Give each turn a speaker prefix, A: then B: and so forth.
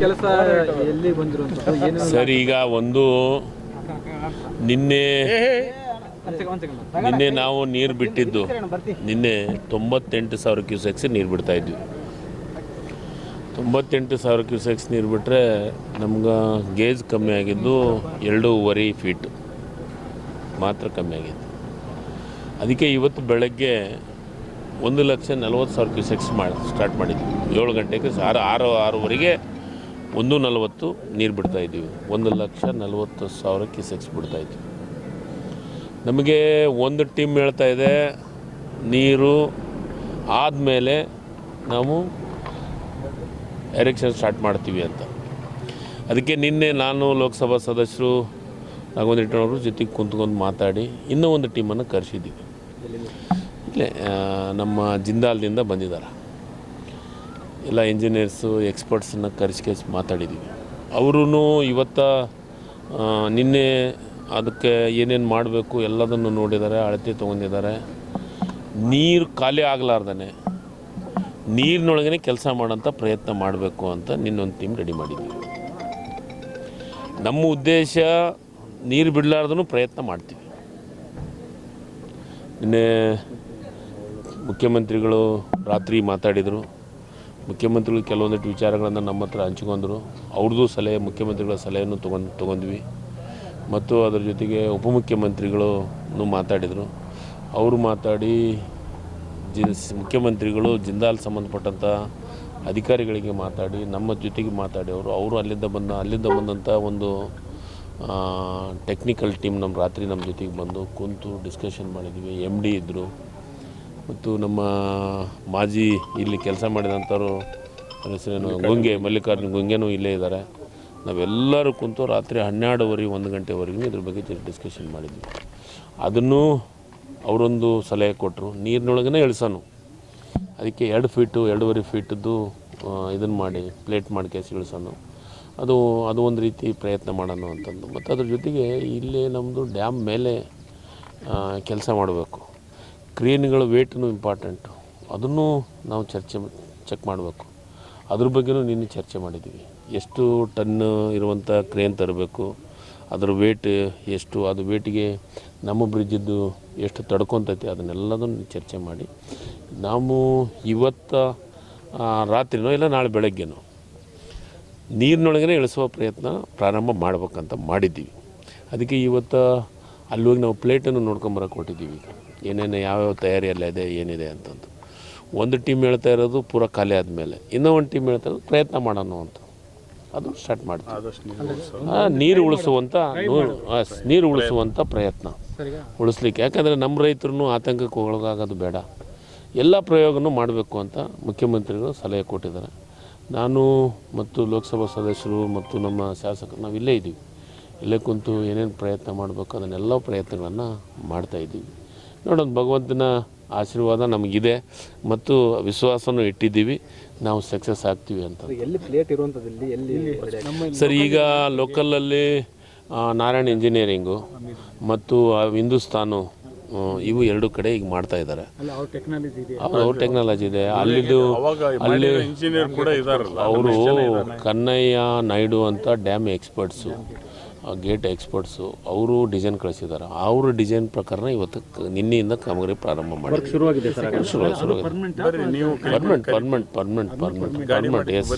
A: ಕೆಲಸ ಎಲ್ಲಿ ಬಂದಿರುವಂಥದ್ದು ಏನು
B: ಸರ್, ಈಗ ಒಂದು ನಿನ್ನೆ ನಾವು ನೀರು ಬಿಟ್ಟಿದ್ದು ನಿನ್ನೆ 98,000 ಕ್ಯೂಸೆಕ್ಸ್ ನೀರು ಬಿಡ್ತಾ ಇದ್ವಿ. 98,000 ಕ್ಯೂಸೆಕ್ಸ್ ನೀರು ಬಿಟ್ಟರೆ ನಮ್ಗೆ ಗೇಜ್ ಕಮ್ಮಿ ಆಗಿದ್ದು 2.5 ಫೀಟ್ ಮಾತ್ರ ಕಮ್ಮಿ ಆಗಿದ್ದು. ಅದಕ್ಕೆ ಇವತ್ತು ಬೆಳಗ್ಗೆ 1,40,000 ಕ್ಯೂಸೆಕ್ಸ್ ಸ್ಟಾರ್ಟ್ ಮಾಡಿದ್ವಿ. 7 ಗಂಟೆಗೆ 6:30 140 ನೀರು ಬಿಡ್ತಾಯಿದ್ದೀವಿ. 1,40,000 ಕ್ಯೂಸೆಕ್ಸ್ ಬಿಡ್ತಾಯಿದ್ವಿ. ನಮಗೆ ಒಂದು ಟೀಮ್ ಹೇಳ್ತಾ ಇದೆ ನೀರು ಆದಮೇಲೆ ನಾವು ಎರೆಕ್ಷನ್ ಸ್ಟಾರ್ಟ್ ಮಾಡ್ತೀವಿ ಅಂತ. ಅದಕ್ಕೆ ನಿನ್ನೆ ನಾನು ಲೋಕಸಭಾ ಸದಸ್ಯರು ನಾಗೇಂದ್ರ ಜೊತೆಗೆ ಕುಂತ್ಕೊಂಡು ಮಾತಾಡಿ ಇನ್ನೂ ಒಂದು ಟೀಮನ್ನು ಕರೆಸಿದ್ದೀವಿ. ಇಲ್ಲೇ ನಮ್ಮ ಜಿಂದಾಲ್ದಿಂದ ಬಂದಿದ್ದಾರೆ. ಎಲ್ಲ ಇಂಜಿನಿಯರ್ಸು ಎಕ್ಸ್ಪರ್ಟ್ಸನ್ನು ಕರೆಸಿ ಮಾತಾಡಿದ್ದೀವಿ. ಅವರು ನಿನ್ನೆ ಅದಕ್ಕೆ ಏನೇನು ಮಾಡಬೇಕು ಎಲ್ಲದನ್ನು ನೋಡಿದ್ದಾರೆ, ಅಳತೆ ತೊಗೊಂಡಿದ್ದಾರೆ. ನೀರು ಖಾಲಿ ಆಗಲಾರ್ದೇ ನೀರಿನೊಳಗೇ ಕೆಲಸ ಮಾಡೋಂಥ ಪ್ರಯತ್ನ ಮಾಡಬೇಕು ಅಂತ ನಿನ್ನೊಂದು ಟೀಮ್ ರೆಡಿ ಮಾಡಿದ್ದೀವಿ. ನಮ್ಮ ಉದ್ದೇಶ ನೀರು ಬಿಡಲಾರ್ದೂ ಪ್ರಯತ್ನ ಮಾಡ್ತೀವಿ. ನಿನ್ನೆ ಮುಖ್ಯಮಂತ್ರಿಗಳು ರಾತ್ರಿ ಮಾತಾಡಿದರು. ಮುಖ್ಯಮಂತ್ರಿಗಳು ಕೆಲವೊಂದಿಷ್ಟು ವಿಚಾರಗಳನ್ನು ನಮ್ಮ ಹತ್ರ ಹಂಚ್ಕೊಂಡ್ರು. ಅವ್ರದ್ದು ಸಲಹೆ, ಮುಖ್ಯಮಂತ್ರಿಗಳ ಸಲಹೆಯನ್ನು ತೊಗೊಂಡ್ವಿ. ಮತ್ತು ಅದರ ಜೊತೆಗೆ ಉಪಮುಖ್ಯಮಂತ್ರಿಗಳು ಮಾತಾಡಿದರು. ಅವರು ಮಾತಾಡಿ ಮುಖ್ಯಮಂತ್ರಿಗಳು ಜಿಂದಾಲ್ ಸಂಬಂಧಪಟ್ಟಂಥ ಅಧಿಕಾರಿಗಳಿಗೆ ಮಾತಾಡಿ ನಮ್ಮ ಜೊತೆಗೆ ಮಾತಾಡಿ ಅವರು ಅಲ್ಲಿಂದ ಬಂದಂಥ ಒಂದು ಟೆಕ್ನಿಕಲ್ ಟೀಮ್ ರಾತ್ರಿ ನಮ್ಮ ಜೊತೆಗೆ ಬಂದು ಕೂತು ಡಿಸ್ಕಷನ್ ಮಾಡಿದ್ವಿ. MD ಇದ್ದರು ಮತ್ತು ನಮ್ಮ ಮಾಜಿ ಇಲ್ಲಿ ಕೆಲಸ ಮಾಡಿದಂಥವ್ರು ಹೆಸರೇನು ಮಲ್ಲಿಕಾರ್ಜುನ್ ಗುಂಗೆನೂ ಇಲ್ಲೇ ಇದ್ದಾರೆ. ನಾವೆಲ್ಲರೂ ಕೂತು ರಾತ್ರಿ 12:30 1 ಗಂಟೆವರೆಗೂ ಇದ್ರ ಬಗ್ಗೆ ಡಿಸ್ಕಷನ್ ಮಾಡಿದ್ವಿ. ಅದನ್ನು ಅವರೊಂದು ಸಲಹೆ ಕೊಟ್ಟರು, ನೀರಿನೊಳಗೇ ಇಳಿಸೋನು. ಅದಕ್ಕೆ 2 ಫೀಟು 2.5 ಫೀಟದ್ದು ಇದನ್ನು ಮಾಡಿ ಪ್ಲೇಟ್ ಮಾಡಿ ಕೇಸಿ ಇಳಿಸೋನು. ಅದು ಒಂದು ರೀತಿ ಪ್ರಯತ್ನ ಮಾಡೋಣ ಅಂತಂದು. ಮತ್ತು ಅದ್ರ ಜೊತೆಗೆ ಇಲ್ಲೇ ನಮ್ಮದು ಡ್ಯಾಮ್ ಮೇಲೆ ಕೆಲಸ ಮಾಡಬೇಕು. ಕ್ರೇನ್ಗಳ ವೇಟ್ನು ಇಂಪಾರ್ಟೆಂಟು, ಅದನ್ನು ನಾವು ಚೆಕ್ ಮಾಡಬೇಕು. ಅದ್ರ ಬಗ್ಗೆನೂ ನಿನ್ನೆ ಚರ್ಚೆ ಮಾಡಿದ್ದೀವಿ. ಎಷ್ಟು ಟನ್ ಇರುವಂಥ ಕ್ರೇನ್ ತರಬೇಕು, ಅದರ ವೇಟ್ ಎಷ್ಟು, ಅದು ವೇಟಿಗೆ ನಮ್ಮ ಬ್ರಿಡ್ಜಿದ್ದು ಎಷ್ಟು ತಡ್ಕೊತೈತಿ, ಅದನ್ನೆಲ್ಲದನ್ನು ಚರ್ಚೆ ಮಾಡಿ ನಾವು ಇವತ್ತು ರಾತ್ರಿನೋ ಇಲ್ಲ ನಾಳೆ ಬೆಳಗ್ಗೆನೋ ನೀರಿನೊಳಗೇ ಇಳಿಸುವ ಪ್ರಯತ್ನ ಪ್ರಾರಂಭ ಮಾಡ್ಬೇಕಂತ ಮಾಡಿದ್ದೀವಿ. ಅದಕ್ಕೆ ಇವತ್ತು ಅಲ್ಲಿ ಹೋಗಿ ನಾವು ಪ್ಲೇಟನ್ನು ನೋಡ್ಕೊಂಬರಕ್ಕೆ ಕೊಟ್ಟಿದ್ದೀವಿ. ಏನೇನು ಯಾವ್ಯಾವ ತಯಾರಿಯಲ್ಲ ಇದೆ ಏನಿದೆ ಅಂತಂದು. ಒಂದು ಟೀಮ್ ಹೇಳ್ತಾ ಇರೋದು ಪೂರ ಖಾಲಿ ಆದಮೇಲೆ, ಇನ್ನೂ ಒಂದು ಟೀಮ್ ಹೇಳ್ತಾ ಇರೋದು ಪ್ರಯತ್ನ ಮಾಡೋಣ ಅಂತ. ಅದು ಸ್ಟಾರ್ಟ್ ಮಾಡ್ತೀವಿ. ನೀರು ಉಳಿಸುವಂಥ ಪ್ರಯತ್ನ ಉಳಿಸ್ಲಿಕ್ಕೆ. ಯಾಕಂದರೆ ನಮ್ಮ ರೈತರು ಆತಂಕಕ್ಕೆ ಒಳಗಾಗೋದು ಬೇಡ, ಎಲ್ಲ ಪ್ರಯೋಗನೂ ಮಾಡಬೇಕು ಅಂತ ಮುಖ್ಯಮಂತ್ರಿಗಳು ಸಲಹೆ ಕೊಟ್ಟಿದ್ದಾರೆ. ನಾನು ಮತ್ತು ಲೋಕಸಭಾ ಸದಸ್ಯರು ಮತ್ತು ನಮ್ಮ ಶಾಸಕರು ನಾವು ಇಲ್ಲೇ ಇದ್ದೀವಿ. ಇಲ್ಲೇ ಕುಂತು ಏನೇನು ಪ್ರಯತ್ನ ಮಾಡಬೇಕು ಅದನ್ನೆಲ್ಲ ಪ್ರಯತ್ನಗಳನ್ನು ಮಾಡ್ತಾಯಿದ್ದೀವಿ. ನೋಡೋಣ, ಭಗವಂತನ ಆಶೀರ್ವಾದ ನಮಗಿದೆ ಮತ್ತು ವಿಶ್ವಾಸನೂ ಇಟ್ಟಿದ್ದೀವಿ, ನಾವು ಸಕ್ಸಸ್ ಆಗ್ತೀವಿ ಅಂತ. ಸರ್, ಈಗ ಲೋಕಲಲ್ಲಿ ನಾರಾಯಣ ಇಂಜಿನಿಯರಿಂಗು ಮತ್ತು ಹಿಂದೂಸ್ತಾನು ಇವು 2 ಕಡೆ ಈಗ ಮಾಡ್ತಾ ಇದ್ದಾರೆ. ಅವ್ರ ಟೆಕ್ನಾಲಜಿ ಇದೆ. ಅಲ್ಲಿ ಅವರು ಕನ್ನಯ್ಯ ನಾಯ್ಡು ಅಂತ ಡ್ಯಾಮ್ ಎಕ್ಸ್ಪರ್ಟ್ಸು, ಗೇಟ್ ಎಕ್ಸ್ಪರ್ಟ್ಸು, ಅವರು ಡಿಸೈನ್ ಕಳಿಸಿದ್ದಾರೆ. ಅವ್ರ ಡಿಸೈನ್ ಪ್ರಕಾರ ಇವತ್ತು ನಿನ್ನೆಯಿಂದ ಕಾಮಗಾರಿ ಪ್ರಾರಂಭ ಮಾಡಿ ಶುರುವಾಗಿದೆ. Permanent S.